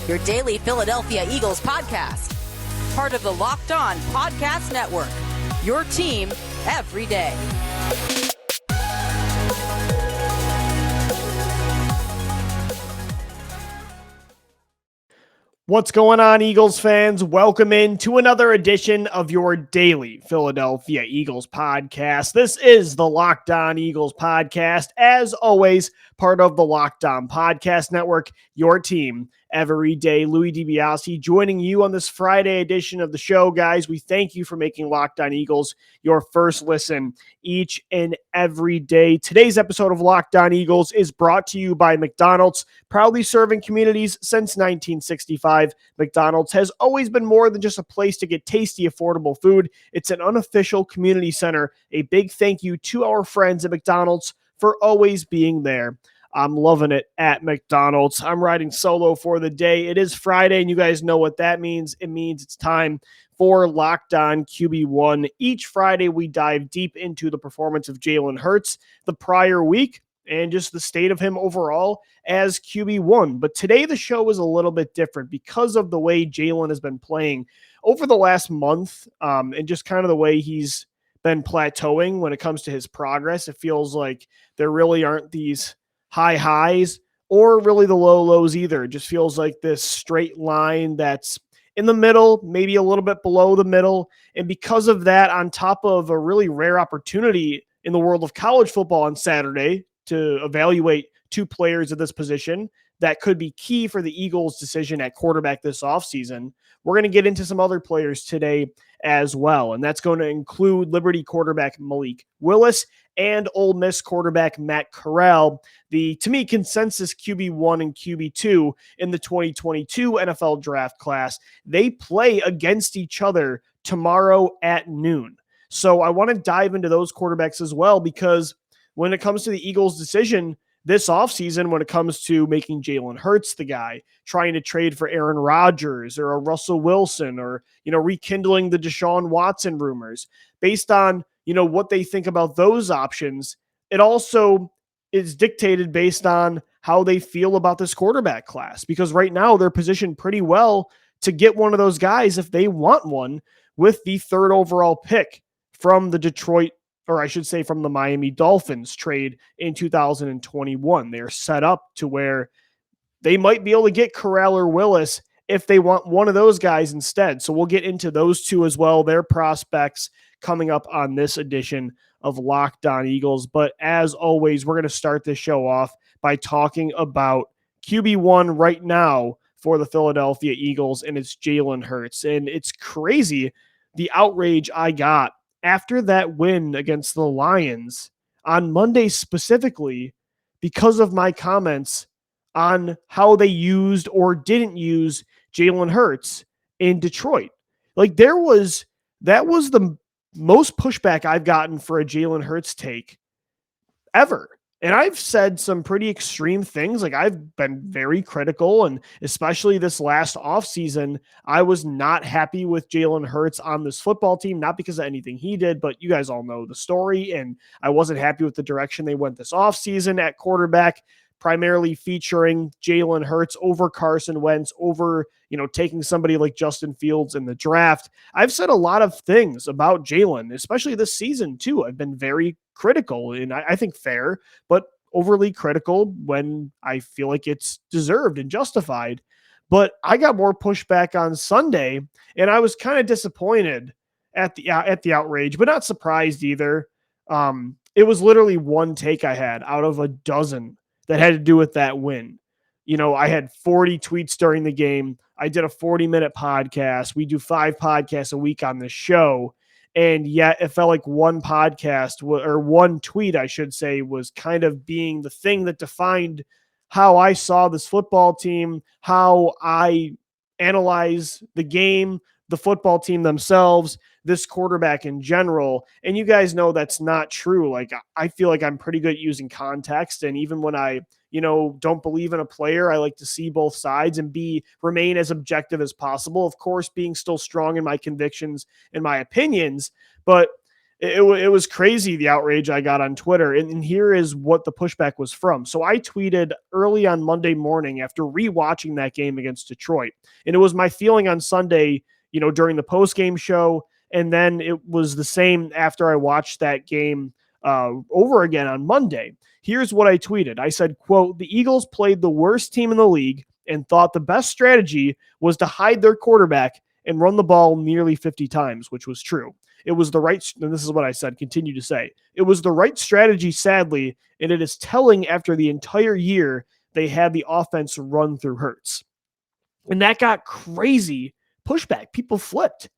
your daily Philadelphia Eagles podcast. Part of the Locked On Podcast Network, your team every day. What's going on, Eagles fans? Welcome in to another edition of your daily Philadelphia Eagles podcast. This is the Locked On Eagles podcast. As always, part of the Locked On Podcast Network, your team every day. Louis DiBiase joining you on this Friday edition of the show, guys. We thank you for making Locked On Eagles your first listen each and every day. Today's episode of Locked On Eagles is brought to you by McDonald's, proudly serving communities since 1965. McDonald's has always been more than just a place to get tasty, affordable food. It's an unofficial community center. A big thank you to our friends at McDonald's for always being there. I'm loving it at McDonald's. I'm riding solo for the day. It is Friday, and you guys know what that means. It means it's time for Locked On QB1. Each Friday, we dive deep into the performance of Jalen Hurts the prior week and just the state of him overall as QB1. But today, the show is a little bit different because of the way Jalen has been playing over the last month and just kind of the way he's been plateauing when it comes to his progress. It feels like there really aren't these high highs or really the low lows either. It just feels like this straight line that's in the middle, maybe a little bit below the middle. And because of that, on top of a really rare opportunity in the world of college football on Saturday to evaluate two players at this position that could be key for the Eagles' decision at quarterback this offseason, we're going to get into some other players today as well. And that's going to include Liberty quarterback Malik Willis and Ole Miss quarterback Matt Corral, the, to me, consensus QB1 and QB2 in the 2022 NFL draft class. They play against each other tomorrow at noon. So I want to dive into those quarterbacks as well, because when it comes to the Eagles' decision this offseason, when it comes to making Jalen Hurts the guy, trying to trade for Aaron Rodgers or a Russell Wilson, or, rekindling the Deshaun Watson rumors, based on, what they think about those options, it also is dictated based on how they feel about this quarterback class. Because right now they're positioned pretty well to get one of those guys if they want one with the third overall pick from the from the Miami Dolphins trade in 2021. They're set up to where they might be able to get Corral or Willis if they want one of those guys instead. So we'll get into those two as well, their prospects, coming up on this edition of Locked On Eagles. But as always, we're going to start this show off by talking about QB1 right now for the Philadelphia Eagles, and it's Jalen Hurts. And it's crazy the outrage I got after that win against the Lions on Monday specifically, because of my comments on how they used or didn't use Jalen Hurts in Detroit. That was the most pushback I've gotten for a Jalen Hurts take ever. And I've said some pretty extreme things. I've been very critical, and especially this last offseason, I was not happy with Jalen Hurts on this football team, not because of anything he did, but you guys all know the story, and I wasn't happy with the direction they went this offseason at quarterback, primarily featuring Jalen Hurts over Carson Wentz, over, taking somebody like Justin Fields in the draft. I've said a lot of things about Jalen, especially this season too. I've been very critical, and I think fair, but overly critical when I feel like it's deserved and justified. But I got more pushback on Sunday, and I was kind of disappointed at the outrage, but not surprised either. It was literally one take I had out of a dozen that had to do with that win. I had 40 tweets during the game. I did a 40-minute podcast. We do 5 podcasts a week on this show. And yet it felt like one podcast, or one tweet, I should say, was kind of being the thing that defined how I saw this football team, how I analyze the game, the football team themselves, this quarterback in general. And you guys know that's not true. I feel like I'm pretty good at using context. And even when I, don't believe in a player, I like to see both sides and remain as objective as possible. Of course, being still strong in my convictions and my opinions. But It was crazy, the outrage I got on Twitter. And here is what the pushback was from. So I tweeted early on Monday morning after rewatching that game against Detroit. And it was my feeling on Sunday, during the post-game show. And then it was the same after I watched that game over again on Monday. Here's what I tweeted. I said, quote, "The Eagles played the worst team in the league and thought the best strategy was to hide their quarterback and run the ball nearly 50 times," which was true. It was the right, and this is what I said, continue to say, it was the right strategy, sadly, and it is telling after the entire year they had the offense run through Hurts. And that got crazy pushback. People flipped.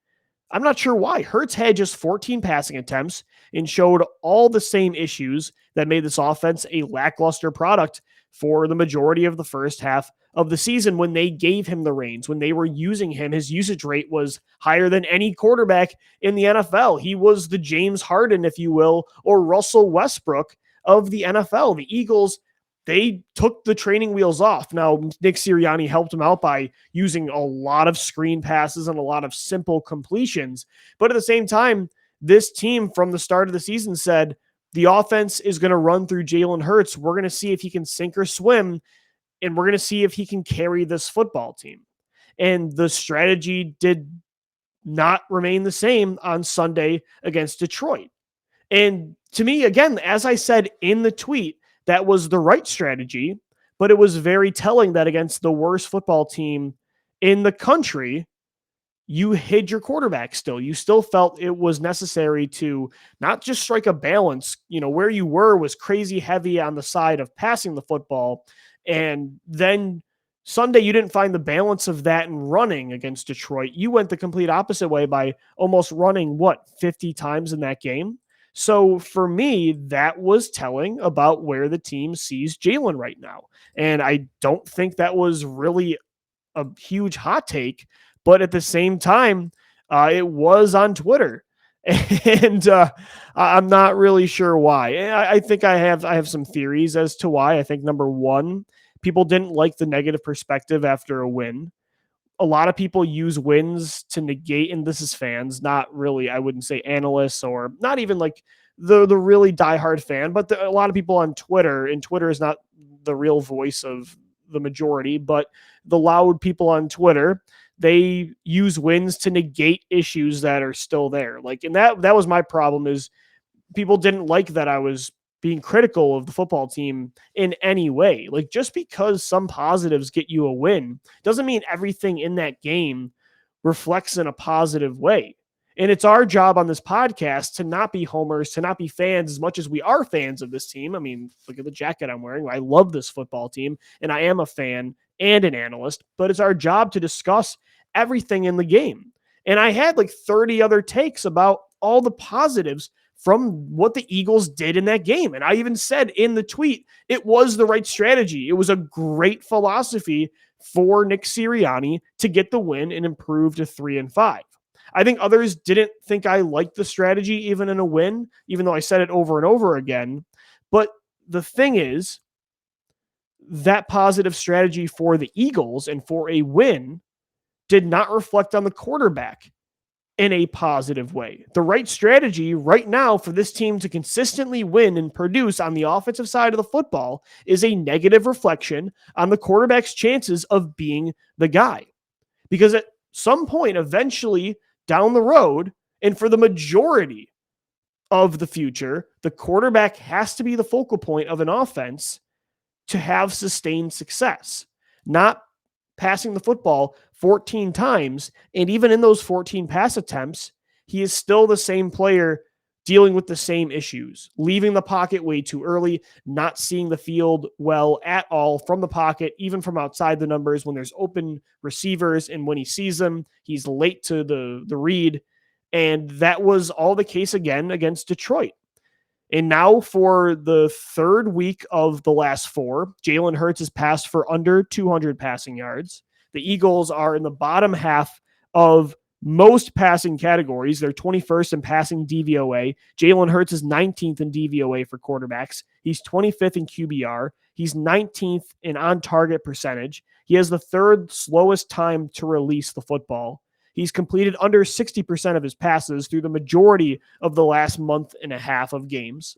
I'm not sure why. Hurts had just 14 passing attempts and showed all the same issues that made this offense a lackluster product for the majority of the first half of the season when they gave him the reins, when they were using him. His usage rate was higher than any quarterback in the NFL. He was the James Harden, if you will, or Russell Westbrook of the NFL. The Eagles, they took the training wheels off. Now, Nick Sirianni helped him out by using a lot of screen passes and a lot of simple completions. But at the same time, this team from the start of the season said, the offense is going to run through Jalen Hurts. We're going to see if he can sink or swim, and we're going to see if he can carry this football team. And the strategy did not remain the same on Sunday against Detroit. And to me, again, as I said in the tweet, that was the right strategy, but it was very telling that against the worst football team in the country, you hid your quarterback still. You still felt it was necessary to not just strike a balance. Where you were was crazy heavy on the side of passing the football. And then Sunday, you didn't find the balance of that in running against Detroit. You went the complete opposite way by almost running, 50 times in that game. So for me, that was telling about where the team sees Jalen right now. And I don't think that was really a huge hot take, but at the same time, it was on Twitter. And I'm not really sure why. I think I have some theories as to why. I think number one, people didn't like the negative perspective after a win. A lot of people use wins to negate, and this is fans, not really, I wouldn't say analysts or not even like the really diehard fan, but a lot of people on Twitter, and Twitter is not the real voice of the majority, but the loud people on Twitter, they use wins to negate issues that are still there. And that was my problem, is people didn't like that I was being critical of the football team in any way. Just because some positives get you a win doesn't mean everything in that game reflects in a positive way. And it's our job on this podcast to not be homers, to not be fans as much as we are fans of this team. I mean, look at the jacket I'm wearing. I love this football team, and I am a fan and an analyst, but it's our job to discuss everything in the game. And I had 30 other takes about all the positives from what the Eagles did in that game. And I even said in the tweet, it was the right strategy. It was a great philosophy for Nick Sirianni to get the win and improve to 3-5. I think others didn't think I liked the strategy even in a win, even though I said it over and over again. But the thing is, that positive strategy for the Eagles and for a win did not reflect on the quarterback in a positive way. The right strategy right now for this team to consistently win and produce on the offensive side of the football is a negative reflection on the quarterback's chances of being the guy. Because at some point, eventually down the road, and for the majority of the future, the quarterback has to be the focal point of an offense to have sustained success, not passing the football 14 times. And even in those 14 pass attempts, he is still the same player dealing with the same issues, leaving the pocket way too early, not seeing the field well at all from the pocket, even from outside the numbers when there's open receivers. And when he sees them, he's late to the read. And that was all the case again against Detroit. And now for the third week of the last four, Jalen Hurts has passed for under 200 passing yards. The Eagles are in the bottom half of most passing categories. They're 21st in passing DVOA. Jalen Hurts is 19th in DVOA for quarterbacks. He's 25th in QBR. He's 19th in on-target percentage. He has the third slowest time to release the football. He's completed under 60% of his passes through the majority of the last month and a half of games.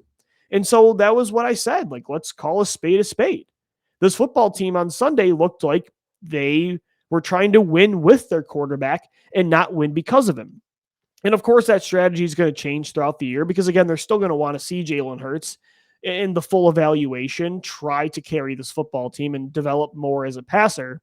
And so that was what I said. Like, let's call a spade a spade. This football team on Sunday looked like they were trying to win with their quarterback and not win because of him. And of course, that strategy is going to change throughout the year because, again, they're still going to want to see Jalen Hurts in the full evaluation, try to carry this football team and develop more as a passer.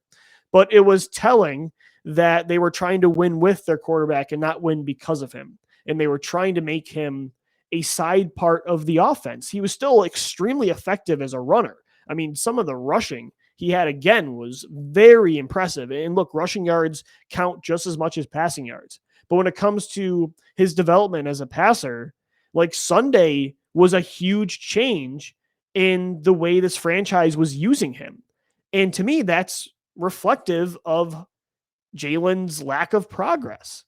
But it was telling that they were trying to win with their quarterback and not win because of him. And they were trying to make him a side part of the offense. He was still extremely effective as a runner. I mean, some of the rushing he had, again, was very impressive. And look, rushing yards count just as much as passing yards. But when it comes to his development as a passer, like Sunday was a huge change in the way this franchise was using him. And to me, that's reflective of Jalen's lack of progress.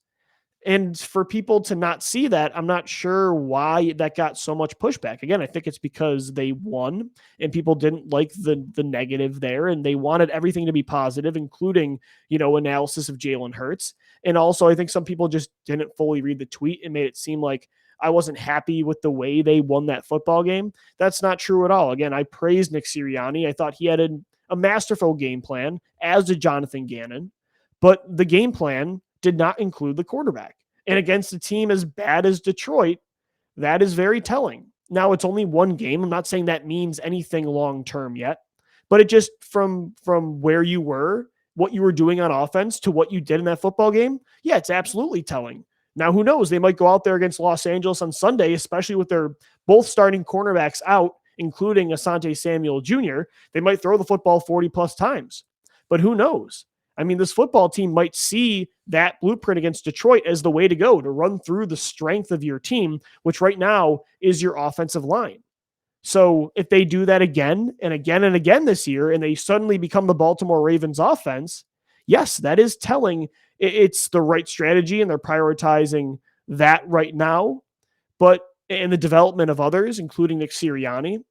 And for people to not see that, I'm not sure why that got so much pushback. Again, I think it's because they won and people didn't like the negative there, and they wanted everything to be positive, including, analysis of Jalen Hurts. And also, I think some people just didn't fully read the tweet and made it seem like I wasn't happy with the way they won that football game. That's not true at all. Again, I praised Nick Sirianni. I thought he had a masterful game plan, as did Jonathan Gannon. But the game plan did not include the quarterback. And against a team as bad as Detroit, that is very telling. Now, it's only one game. I'm not saying that means anything long-term yet, but it just from where you were, what you were doing on offense to what you did in that football game, yeah, it's absolutely telling. Now, who knows? They might go out there against Los Angeles on Sunday, especially with their both starting cornerbacks out, including Asante Samuel Jr. They might throw the football 40-plus times. But who knows? I mean, this football team might see that blueprint against Detroit as the way to go, to run through the strength of your team, which right now is your offensive line. So if they do that again and again and again this year, and they suddenly become the Baltimore Ravens offense, yes, that is telling it's the right strategy and they're prioritizing that right now, but in the development of others, including Nick Sirianni.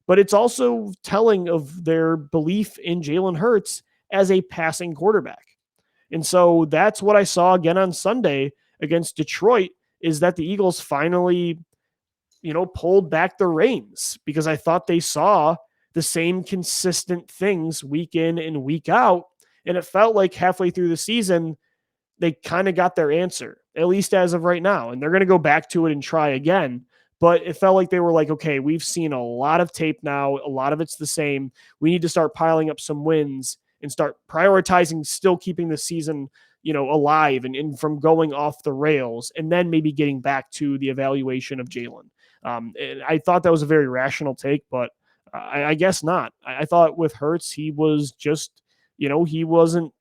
But it's also telling of their belief in Jalen Hurts as a passing quarterback. And so that's what I saw again on Sunday against Detroit, is that the Eagles finally, pulled back the reins, because I thought they saw the same consistent things week in and week out. And it felt like halfway through the season, they kind of got their answer, at least as of right now. And they're going to go back to it and try again. But it felt like they were like, okay, we've seen a lot of tape now. A lot of it's the same. We need to start piling up some wins and start prioritizing still keeping the season, alive and from going off the rails, and then maybe getting back to the evaluation of Jalen. And I thought that was a very rational take, but I guess not. I thought with Hurts, he was just, he wasn't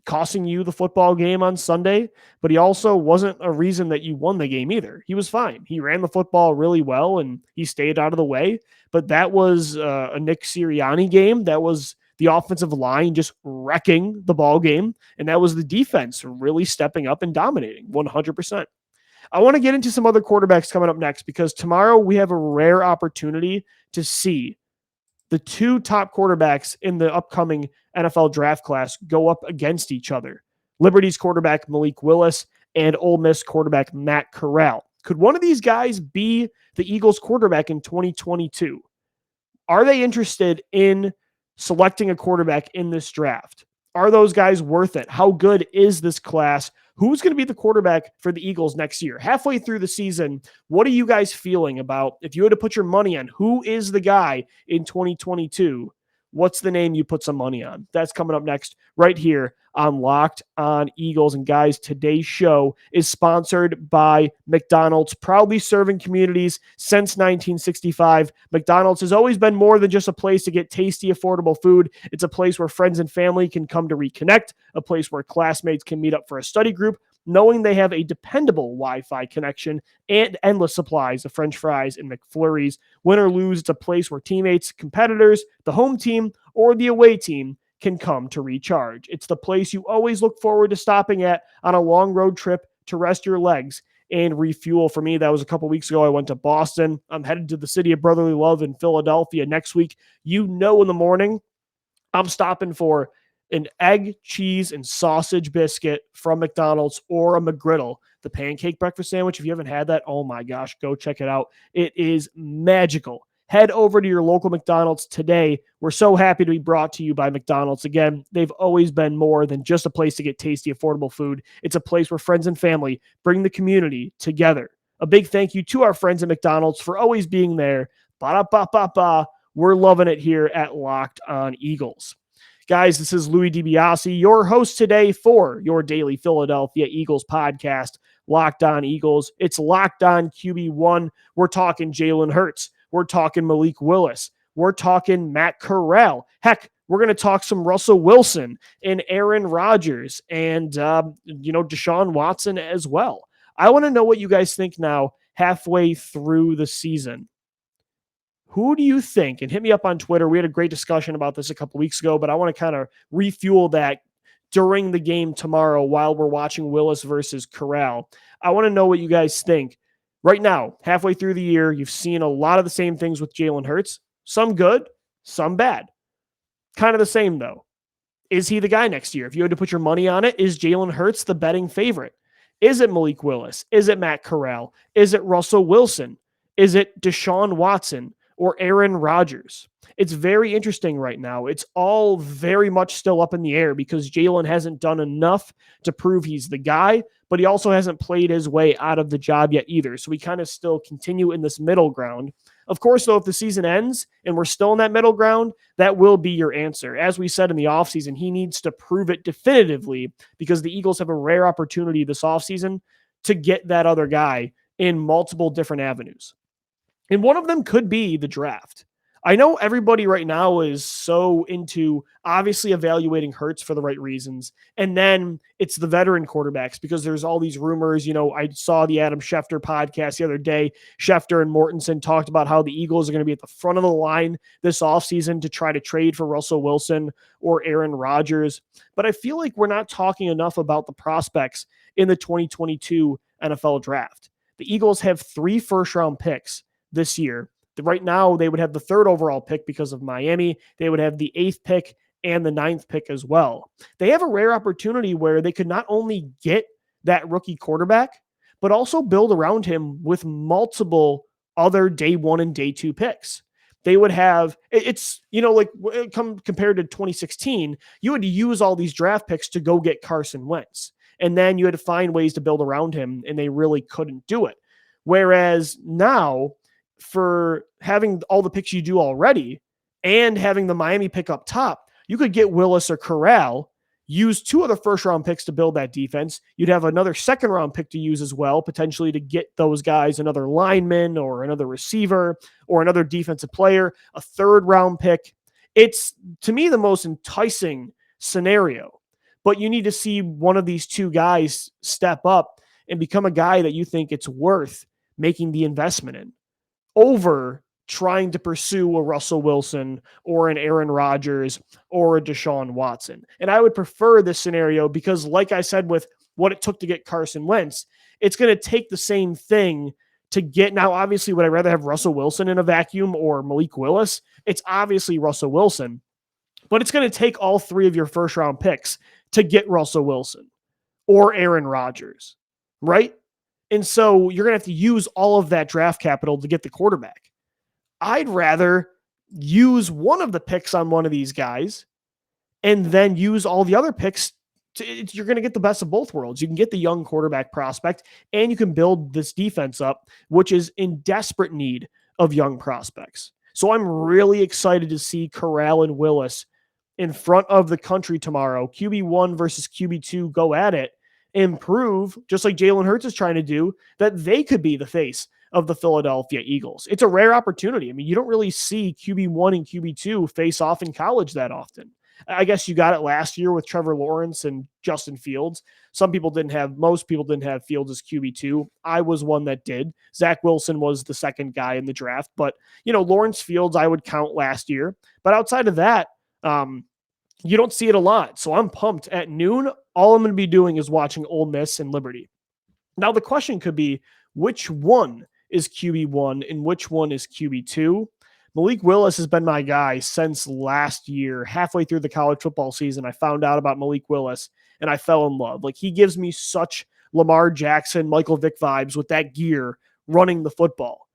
costing you the football game on Sunday, but he also wasn't a reason that you won the game either. He was fine. He ran the football really well and he stayed out of the way, but that was a Nick Sirianni game. That was the offensive line just wrecking the ball game, and that was the defense really stepping up and dominating 100%. I want to get into some other quarterbacks coming up next, because tomorrow we have a rare opportunity to see the two top quarterbacks in the upcoming NFL draft class go up against each other. Liberty's quarterback Malik Willis and Ole Miss quarterback Matt Corral. Could one of these guys be the Eagles quarterback in 2022? Are they interested in selecting a quarterback in this draft? Are those guys worth it? How good is this class? Who's going to be the quarterback for the Eagles next year? Halfway through the season, what are you guys feeling about, if you had to put your money on who is the guy in 2022, what's the name you put some money on? That's coming up next right here on Locked On Eagles. And guys, today's show is sponsored by McDonald's, proudly serving communities since 1965. McDonald's has always been more than just a place to get tasty, affordable food. It's a place where friends and family can come to reconnect, a place where classmates can meet up for a study group, knowing they have a dependable Wi-Fi connection and endless supplies of French fries and McFlurries. Win or lose, it's a place where teammates, competitors, the home team, or the away team can come to recharge. It's the place you always look forward to stopping at on a long road trip to rest your legs and refuel. For me, that was a couple weeks ago. I went to Boston. I'm headed to the city of brotherly love in Philadelphia next week. In the morning, I'm stopping for an egg, cheese, and sausage biscuit from McDonald's or a McGriddle. The pancake breakfast sandwich, if you haven't had that, oh my gosh, go check it out. It is magical. Head over to your local McDonald's today. We're so happy to be brought to you by McDonald's. Again, they've always been more than just a place to get tasty, affordable food. It's a place where friends and family bring the community together. A big thank you to our friends at McDonald's for always being there. Ba-da-ba-ba-ba. We're loving it here at Locked On Eagles. Guys, this is Louis DiBiase, your host today for your daily Philadelphia Eagles podcast, Locked On Eagles. It's Locked On QB1. We're talking Jalen Hurts. We're talking Malik Willis. We're talking Matt Corral. Heck, we're going to talk some Russell Wilson and Aaron Rodgers and, Deshaun Watson as well. I want to know what you guys think now halfway through the season. Who do you think? And hit me up on Twitter. We had a great discussion about this a couple weeks ago, but I want to kind of refuel that during the game tomorrow while we're watching Willis versus Corral. I want to know what you guys think. Right now, halfway through the year, you've seen a lot of the same things with Jalen Hurts. Some good, some bad. Kind of the same, though. Is he the guy next year? If you had to put your money on it, is Jalen Hurts the betting favorite? Is it Malik Willis? Is it Matt Corral? Is it Russell Wilson? Is it Deshaun Watson or Aaron Rodgers? It's very interesting right now. It's all very much still up in the air because Jalen hasn't done enough to prove he's the guy, but he also hasn't played his way out of the job yet either. So we kind of still continue in this middle ground. Of course, though, if the season ends and we're still in that middle ground, that will be your answer. As we said in the offseason, he needs to prove it definitively because the Eagles have a rare opportunity this offseason to get that other guy in multiple different avenues. And one of them could be the draft. I know everybody right now is so into obviously evaluating Hurts for the right reasons. And then it's the veteran quarterbacks because there's all these rumors. I saw the Adam Schefter podcast the other day. Schefter and Mortensen talked about how the Eagles are going to be at the front of the line this offseason to try to trade for Russell Wilson or Aaron Rodgers. But I feel like we're not talking enough about the prospects in the 2022 NFL draft. The Eagles have 3 first-round picks this year. Right now, they would have the 3rd overall pick because of Miami. They would have the 8th pick and the 9th pick as well. They have a rare opportunity where they could not only get that rookie quarterback, but also build around him with multiple other day 1 and day 2 picks. They would have, compared to 2016, you had to use all these draft picks to go get Carson Wentz. And then you had to find ways to build around him, and they really couldn't do it. Whereas now, for having all the picks you do already and having the Miami pick up top, you could get Willis or Corral, use 2 other first-round picks to build that defense. You'd have another second-round pick to use as well, potentially to get those guys another lineman or another receiver or another defensive player, a 3rd-round pick. It's, to me, the most enticing scenario. But you need to see one of these 2 guys step up and become a guy that you think it's worth making the investment in, over trying to pursue a Russell Wilson or an Aaron Rodgers or a Deshaun Watson. And I would prefer this scenario because, like I said, with what it took to get Carson Wentz, it's going to take the same thing to get. Now, obviously, would I rather have Russell Wilson in a vacuum or Malik Willis? It's obviously Russell Wilson, but it's going to take all 3 of your first round picks to get Russell Wilson or Aaron Rodgers, right? And so you're going to have to use all of that draft capital to get the quarterback. I'd rather use one of the picks on one of these guys and then use all the other picks. You're going to get the best of both worlds. You can get the young quarterback prospect and you can build this defense up, which is in desperate need of young prospects. So I'm really excited to see Corral and Willis in front of the country tomorrow. QB1 versus QB2 go at it. Improve, just like Jalen Hurts is trying to do, that they could be the face of the Philadelphia Eagles. It's a rare opportunity. I mean, you don't really see QB1 and QB2 face off in college that often. I guess you got it last year with Trevor Lawrence and Justin Fields. Most people didn't have Fields as QB2. I was one that did. Zach Wilson was the second guy in the draft, but Lawrence Fields I would count last year. But outside of that, you don't see it a lot. So I'm pumped. At noon, all I'm going to be doing is watching Ole Miss and Liberty. Now the question could be, which one is QB1 and which one is QB2? Malik Willis has been my guy since last year. Halfway through the college football season, I found out about Malik Willis and I fell in love. Like, he gives me such Lamar Jackson, Michael Vick vibes with that gear running the football.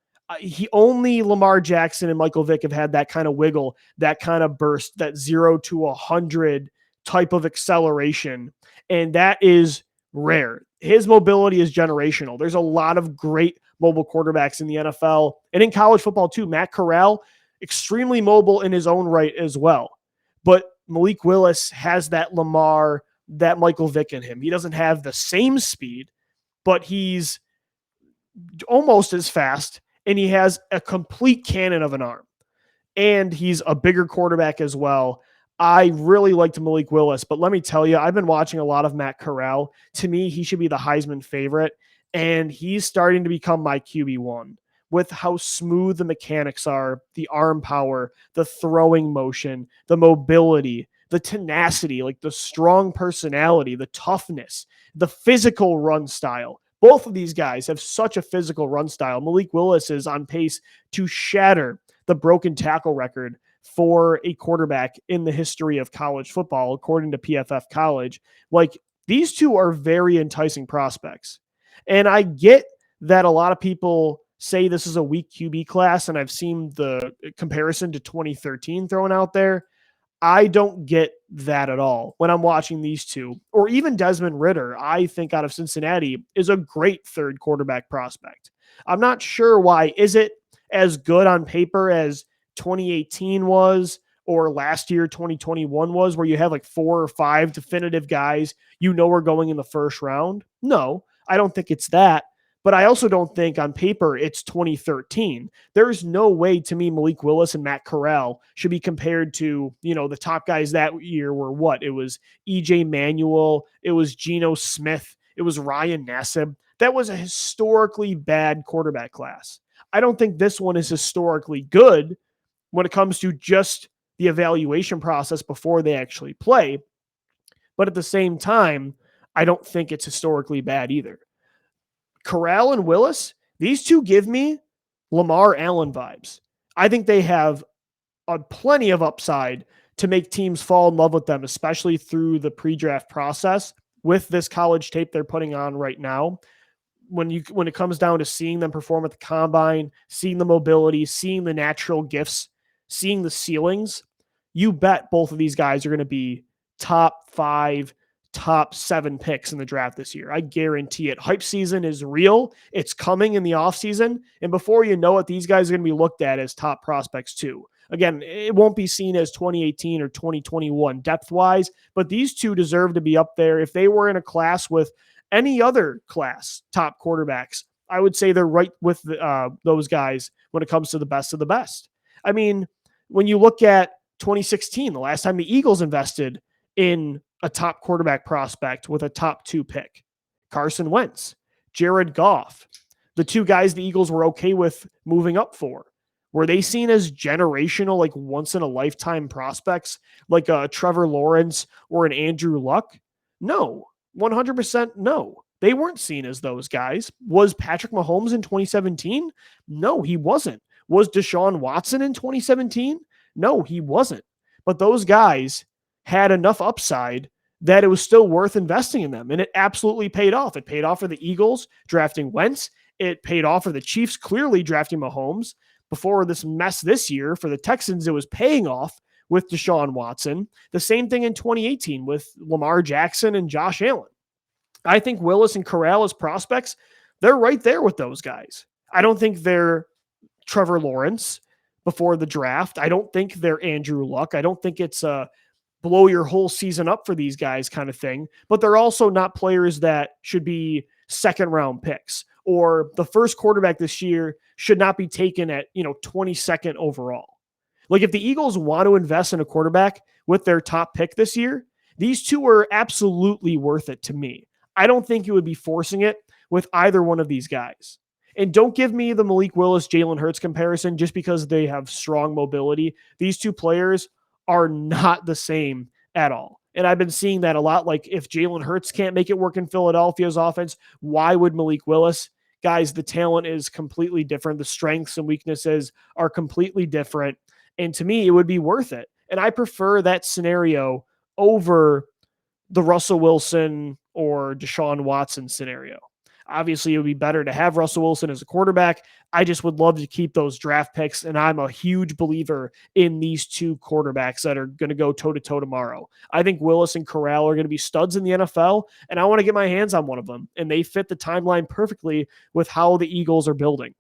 Only Lamar Jackson and Michael Vick have had that kind of wiggle, that kind of burst, that 0 to 100 type of acceleration. And that is rare. His mobility is generational. There's a lot of great mobile quarterbacks in the NFL and in college football too. Matt Corral, extremely mobile in his own right as well. But Malik Willis has that Lamar, that Michael Vick in him. He doesn't have the same speed, but he's almost as fast, and he has a complete cannon of an arm. And he's a bigger quarterback as well. I really liked Malik Willis, but let me tell you, I've been watching a lot of Matt Corral. To me, he should be the Heisman favorite, and he's starting to become my QB1 with how smooth the mechanics are, the arm power, the throwing motion, the mobility, the tenacity, like the strong personality, the toughness, the physical run style. Both of these guys have such a physical run style. Malik Willis is on pace to shatter the broken tackle record for a quarterback in the history of college football, according to PFF College. Like, these two are very enticing prospects. And I get that a lot of people say this is a weak QB class, and I've seen the comparison to 2013 thrown out there. I don't get that at all when I'm watching these two. Or even Desmond Ridder, I think, out of Cincinnati, is a great third quarterback prospect. I'm not sure why. Is it as good on paper as 2018 was, or last year 2021 was, where you have like 4 or 5 definitive guys are going in the first round? No, I don't think it's that. But I also don't think on paper it's 2013. There's no way, to me, Malik Willis and Matt Corral should be compared to, the top guys that year were what? It was EJ Manuel. It was Geno Smith. It was Ryan Nassib. That was a historically bad quarterback class. I don't think this one is historically good when it comes to just the evaluation process before they actually play. But at the same time, I don't think it's historically bad either. Corral and Willis, these two give me Lamar Allen vibes. I think they have plenty of upside to make teams fall in love with them, especially through the pre-draft process with this college tape they're putting on right now. When it comes down to seeing them perform at the combine, seeing the mobility, seeing the natural gifts, seeing the ceilings, you bet both of these guys are going to be top 5, top 7 picks in the draft this year. I guarantee it. Hype season is real. It's coming in the offseason. And before you know it, these guys are going to be looked at as top prospects too. Again, it won't be seen as 2018 or 2021 depth-wise, but these two deserve to be up there. If they were in a class with any other class top quarterbacks, I would say they're right with those guys when it comes to the best of the best. I mean, when you look at 2016, the last time the Eagles invested in a top quarterback prospect with a top 2 pick, Carson Wentz, Jared Goff, the two guys the Eagles were okay with moving up for. Were they seen as generational, like once-in-a-lifetime prospects, like a Trevor Lawrence or an Andrew Luck? No, 100% no. They weren't seen as those guys. Was Patrick Mahomes in 2017? No, he wasn't. Was Deshaun Watson in 2017? No, he wasn't. But those guys had enough upside that it was still worth investing in them. And it absolutely paid off. It paid off for the Eagles drafting Wentz. It paid off for the Chiefs clearly drafting Mahomes. Before this mess this year for the Texans, it was paying off with Deshaun Watson. The same thing in 2018 with Lamar Jackson and Josh Allen. I think Willis and Corral as prospects, they're right there with those guys. I don't think they're Trevor Lawrence before the draft. I don't think they're Andrew Luck. I don't think it's a blow your whole season up for these guys kind of thing, but they're also not players that should be second round picks, or the first quarterback this year should not be taken at, 22nd overall. Like, if the Eagles want to invest in a quarterback with their top pick this year, these two are absolutely worth it to me. I don't think you would be forcing it with either one of these guys. And don't give me the Malik Willis, Jalen Hurts comparison just because they have strong mobility. These two players are not the same at all. And I've been seeing that a lot. Like, if Jalen Hurts can't make it work in Philadelphia's offense, why would Malik Willis? guys, the talent is completely different. The strengths and weaknesses are completely different. And to me, it would be worth it. And I prefer that scenario over the Russell Wilson or Deshaun Watson scenario. Obviously, it would be better to have Russell Wilson as a quarterback. I just would love to keep those draft picks, and I'm a huge believer in these two quarterbacks that are going to go toe-to-toe tomorrow. I think Willis and Corral are going to be studs in the NFL, and I want to get my hands on one of them, and they fit the timeline perfectly with how the Eagles are building.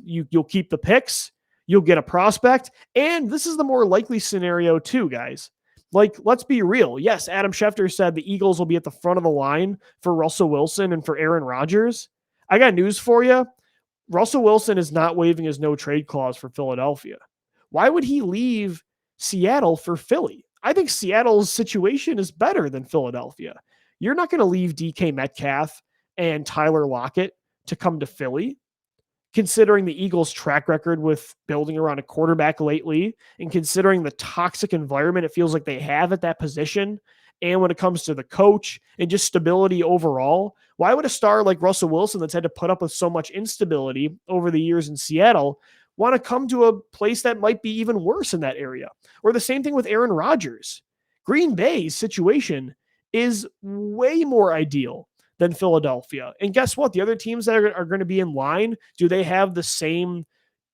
You'll keep the picks, you'll get a prospect, and this is the more likely scenario too, guys. Like, let's be real. Yes, Adam Schefter said the Eagles will be at the front of the line for Russell Wilson and for Aaron Rodgers. I got news for you. Russell Wilson is not waiving his no trade clause for Philadelphia. Why would he leave Seattle for Philly? I think Seattle's situation is better than Philadelphia. You're not going to leave DK Metcalf and Tyler Lockett to come to Philly, considering the Eagles' track record with building around a quarterback lately, and considering the toxic environment it feels like they have at that position, and when it comes to the coach and just stability overall, why would a star like Russell Wilson that's had to put up with so much instability over the years in Seattle want to come to a place that might be even worse in that area? Or the same thing with Aaron Rodgers. Green Bay's situation is way more ideal than Philadelphia. And guess what? The other teams that are going to be in line, do they have the same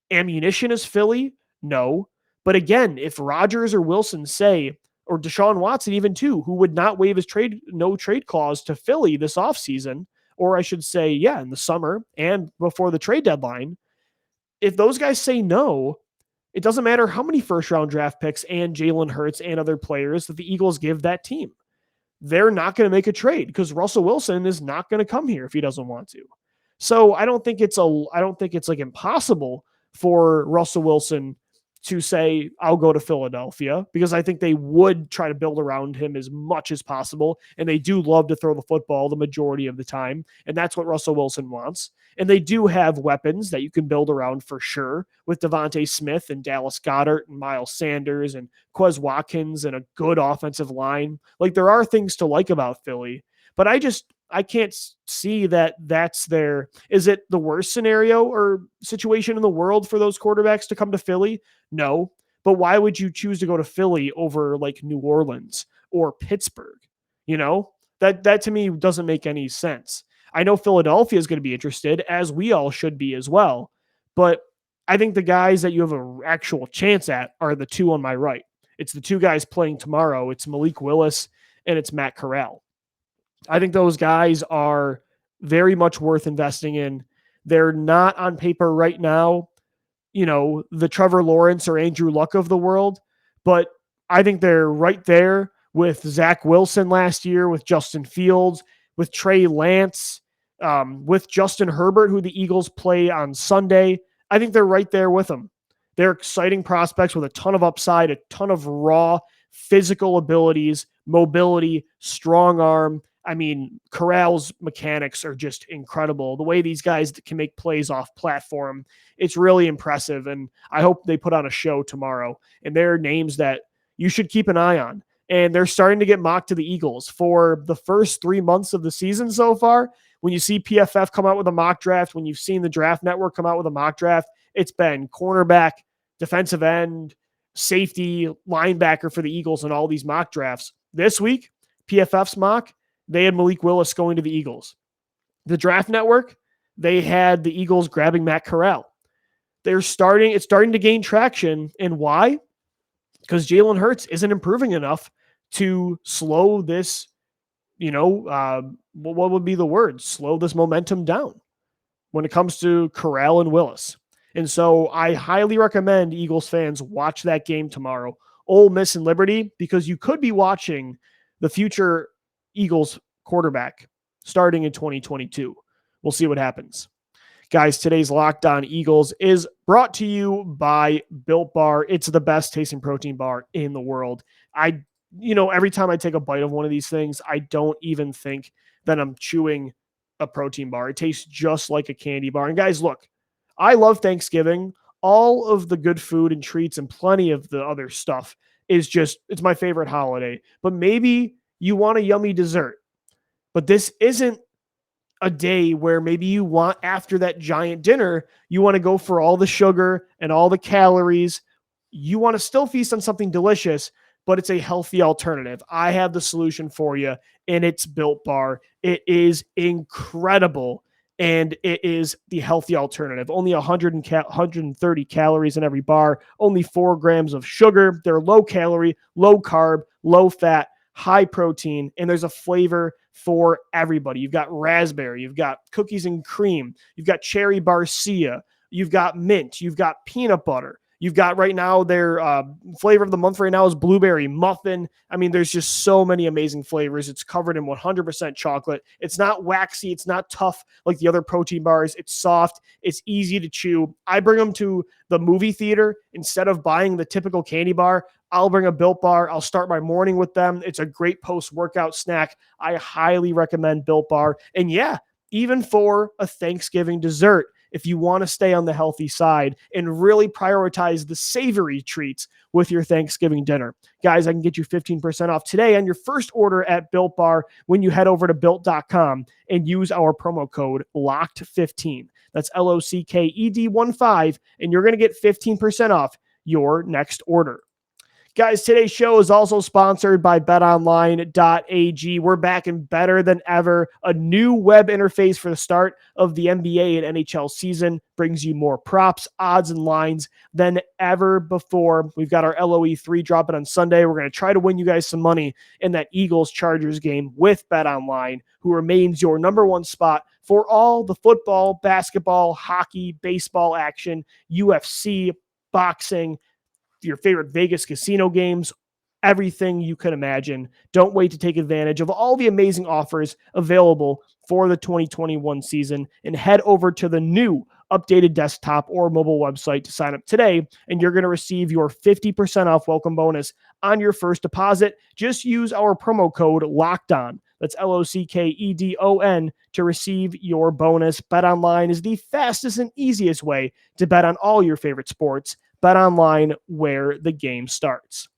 ammunition as Philly? No. But again, if Rodgers or Wilson say, or Deshaun Watson even too, who would not waive his no trade clause to Philly this offseason, or I should say, yeah, in the summer and before the trade deadline, if those guys say no, it doesn't matter how many first round draft picks and Jalen Hurts and other players that the Eagles give that team. They're not going to make a trade because Russell Wilson is not going to come here if he doesn't want to. So I don't think it's like impossible for Russell Wilson to say, I'll go to Philadelphia, because I think they would try to build around him as much as possible. And they do love to throw the football the majority of the time. And that's what Russell Wilson wants. And they do have weapons that you can build around for sure, with Devontae Smith and Dallas Goedert and Miles Sanders and Quez Watkins and a good offensive line. Like, there are things to like about Philly, but I can't see that that's their. Is it the worst scenario or situation in the world for those quarterbacks to come to Philly? No. But why would you choose to go to Philly over like New Orleans or Pittsburgh? You know, that to me doesn't make any sense. I know Philadelphia is going to be interested, as we all should be as well. But I think the guys that you have an actual chance at are the two on my right. It's the two guys playing tomorrow. It's Malik Willis and it's Matt Corral. I think those guys are very much worth investing in. They're not on paper right now, the Trevor Lawrence or Andrew Luck of the world, but I think they're right there with Zach Wilson last year, with Justin Fields, with Trey Lance, with Justin Herbert, who the Eagles play on Sunday. I think they're right there with them. They're exciting prospects with a ton of upside, a ton of raw physical abilities, mobility, strong arm. I mean, Corral's mechanics are just incredible. The way these guys can make plays off platform, it's really impressive. And I hope they put on a show tomorrow. And they're names that you should keep an eye on. And they're starting to get mocked to the Eagles for the first 3 months of the season so far. When you see PFF come out with a mock draft, when you've seen the Draft Network come out with a mock draft, it's been cornerback, defensive end, safety, linebacker for the Eagles in all these mock drafts. This week, PFF's mock, they had Malik Willis going to the Eagles. The Draft Network, they had the Eagles grabbing Matt Corral. It's starting to gain traction. And why? Because Jalen Hurts isn't improving enough to slow this, what would be the word? Slow this momentum down when it comes to Corral and Willis. And so I highly recommend Eagles fans watch that game tomorrow, Ole Miss and Liberty, because you could be watching the future Eagles quarterback starting in 2022. We'll see what happens. Guys, today's Locked On Eagles is brought to you by Built Bar. It's the best tasting protein bar in the world. Every time I take a bite of one of these things, I don't even think that I'm chewing a protein bar. It tastes just like a candy bar. And guys, look, I love Thanksgiving. All of the good food and treats and plenty of the other stuff it's my favorite holiday. But maybe you want a yummy dessert, but this isn't a day where maybe you want, after that giant dinner, you want to go for all the sugar and all the calories. You want to still feast on something delicious, but it's a healthy alternative. I have the solution for you, and it's Built Bar. It is incredible, and it is the healthy alternative. Only 130 calories in every bar, only 4 grams of sugar. They're low calorie, low carb, low fat, high protein, and there's a flavor for everybody. You've got raspberry, you've got cookies and cream, you've got cherry barcia, you've got mint, you've got peanut butter. You've got right now their flavor of the month right now is blueberry muffin. I mean, there's just so many amazing flavors. It's covered in 100% chocolate. It's not waxy. It's not tough like the other protein bars. It's soft. It's easy to chew. I bring them to the movie theater instead of buying the typical candy bar. I'll bring a Built Bar. I'll start my morning with them. It's a great post-workout snack. I highly recommend Built Bar. And yeah, even for a Thanksgiving dessert, if you want to stay on the healthy side and really prioritize the savory treats with your Thanksgiving dinner. Guys, I can get you 15% off today on your first order at Built Bar when you head over to Built.com and use our promo code LOCKED15. That's LOCKED15, and you're going to get 15% off your next order. Guys, today's show is also sponsored by betonline.ag. We're back and better than ever. A new web interface for the start of the NBA and NHL season brings you more props, odds, and lines than ever before. We've got our LOE3 dropping on Sunday. We're going to try to win you guys some money in that Eagles-Chargers game with BetOnline, who remains your number one spot for all the football, basketball, hockey, baseball action, UFC, boxing, your favorite Vegas casino games, everything you can imagine. Don't wait to take advantage of all the amazing offers available for the 2021 season and head over to the new updated desktop or mobile website to sign up today, and you're going to receive your 50% off welcome bonus on your first deposit. Just use our promo code LOCKEDON. That's LOCKEDON to receive your bonus. BetOnline is the fastest and easiest way to bet on all your favorite sports. BetOnline, where the game starts.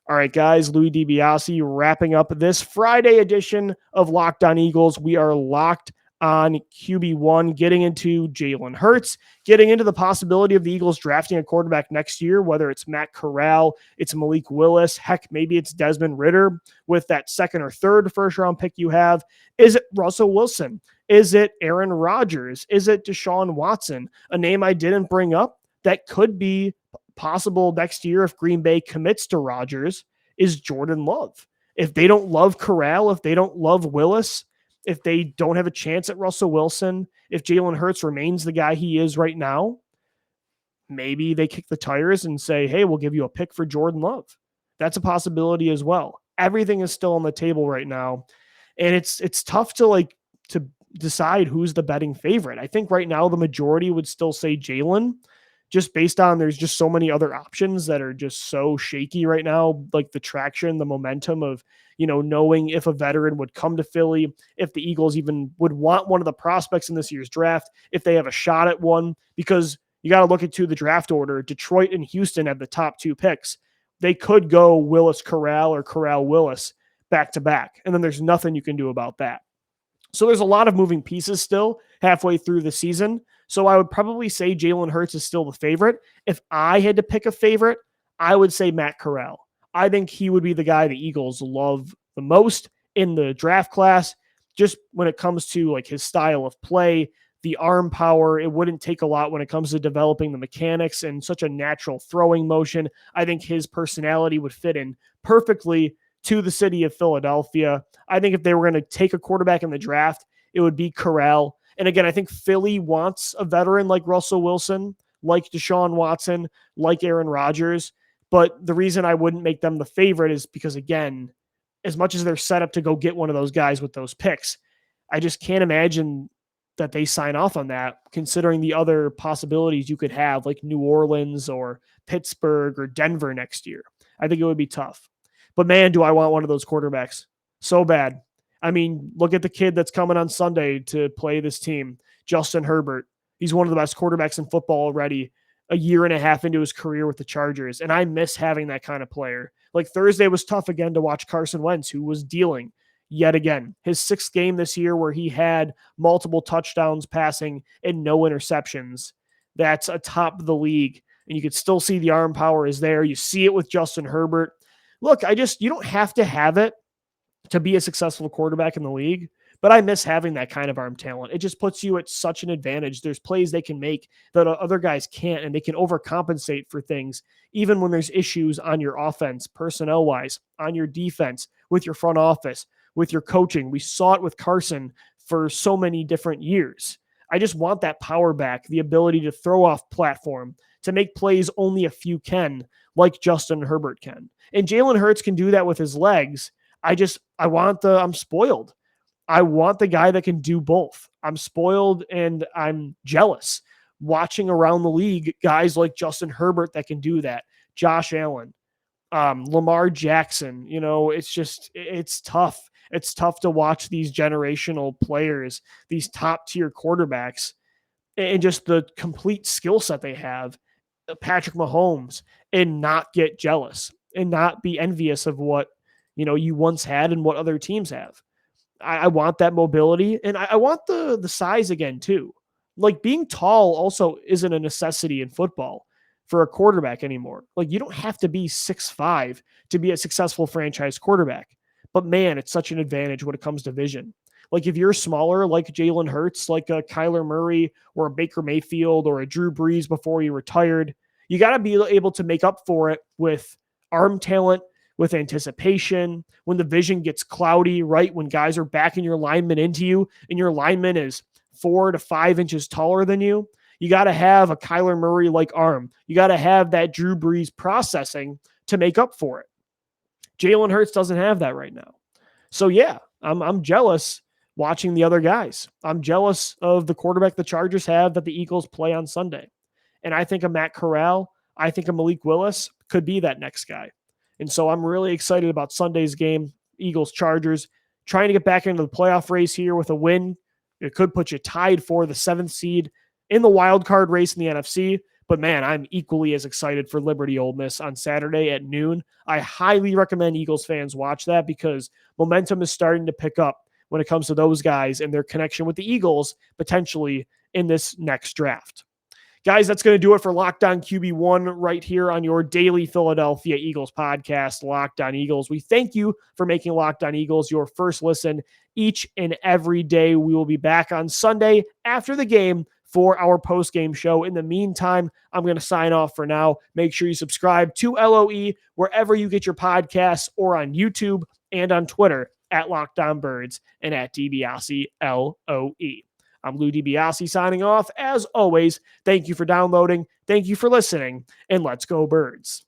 All right, guys, Louis DiBiase wrapping up this Friday edition of Locked On Eagles. We are locked on QB1, getting into Jalen Hurts, getting into the possibility of the Eagles drafting a quarterback next year, whether it's Matt Corral, it's Malik Willis, heck, maybe it's Desmond Ridder with that second or third first-round pick you have. Is it Russell Wilson? Is it Aaron Rodgers? Is it Deshaun Watson? A name I didn't bring up that could be possible next year if Green Bay commits to Rodgers is Jordan Love. If they don't love Corral, if they don't love Willis, if they don't have a chance at Russell Wilson, if Jalen Hurts remains the guy he is right now, maybe they kick the tires and say, hey, we'll give you a pick for Jordan Love. That's a possibility as well. Everything is still on the table right now. And it's tough to decide who's the betting favorite. I think right now the majority would still say Jalen, just based on there's just so many other options that are just so shaky right now, like the traction, the momentum of, knowing if a veteran would come to Philly, if the Eagles even would want one of the prospects in this year's draft, if they have a shot at one, because you got to look into the draft order. Detroit and Houston have the top 2 picks. They could go Willis Corral or Corral Willis back to back, and then there's nothing you can do about that. So there's a lot of moving pieces still halfway through the season. So I would probably say Jalen Hurts is still the favorite. If I had to pick a favorite, I would say Matt Corral. I think he would be the guy the Eagles love the most in the draft class. Just when it comes to his style of play, the arm power, it wouldn't take a lot when it comes to developing the mechanics and such a natural throwing motion. I think his personality would fit in perfectly to the city of Philadelphia. I think if they were going to take a quarterback in the draft, it would be Corral. And again, I think Philly wants a veteran like Russell Wilson, like Deshaun Watson, like Aaron Rodgers. But the reason I wouldn't make them the favorite is because, again, as much as they're set up to go get one of those guys with those picks, I just can't imagine that they sign off on that, considering the other possibilities you could have, like New Orleans or Pittsburgh or Denver next year. I think it would be tough. But man, do I want one of those quarterbacks so bad. I mean, look at the kid that's coming on Sunday to play this team, Justin Herbert. He's one of the best quarterbacks in football already, a year and a half into his career with the Chargers. And I miss having that kind of player. Like Thursday was tough again to watch Carson Wentz, who was dealing. yet again. His 6th game this year where he had multiple touchdowns passing and no interceptions. That's atop the league. And you could still see the arm power is there. You see it with Justin Herbert. Look, you don't have to have it to be a successful quarterback in the league, but I miss having that kind of arm talent. It just puts you at such an advantage. There's plays they can make that other guys can't, and they can overcompensate for things, even when there's issues on your offense, personnel-wise, on your defense, with your front office, with your coaching. We saw it with Carson for so many different years. I just want that power back, the ability to throw off platform, to make plays only a few can, like Justin Herbert can. And Jalen Hurts can do that with his legs. I'm spoiled. I want the guy that can do both. I'm spoiled and I'm jealous watching around the league guys like Justin Herbert that can do that. Josh Allen, Lamar Jackson. It's tough. It's tough to watch these generational players, these top tier quarterbacks, and just the complete skill set they have, Patrick Mahomes, and not get jealous and not be envious of what you once had and what other teams have. I want that mobility, and I want the size again too. Like, being tall also isn't a necessity in football for a quarterback anymore. Like, you don't have to be 6'5" to be a successful franchise quarterback. But man, it's such an advantage when it comes to vision. Like, if you're smaller, like Jalen Hurts, like a Kyler Murray or a Baker Mayfield or a Drew Brees before he retired, you got to be able to make up for it with arm talent, with anticipation, when the vision gets cloudy, right? When guys are backing your lineman into you and your lineman is 4 to 5 inches taller than you, you got to have a Kyler Murray-like arm. You got to have that Drew Brees processing to make up for it. Jalen Hurts doesn't have that right now. So yeah, I'm jealous watching the other guys. I'm jealous of the quarterback the Chargers have that the Eagles play on Sunday. And I think a Matt Corral, I think a Malik Willis could be that next guy. And so I'm really excited about Sunday's game, Eagles-Chargers, trying to get back into the playoff race here with a win. It could put you tied for the 7th seed in the wild card race in the NFC. But man, I'm equally as excited for Liberty Ole Miss on Saturday at noon. I highly recommend Eagles fans watch that because momentum is starting to pick up when it comes to those guys and their connection with the Eagles potentially in this next draft. Guys, that's going to do it for Locked On QB1 right here on your daily Philadelphia Eagles podcast, Locked On Eagles. We thank you for making Locked On Eagles your first listen each and every day. We will be back on Sunday after the game for our post-game show. In the meantime, I'm going to sign off for now. Make sure you subscribe to LOE wherever you get your podcasts or on YouTube and on Twitter at Locked On Birds and at DiBiase LOE. I'm Lou DiBiase signing off. As always, thank you for downloading, thank you for listening, and let's go Birds.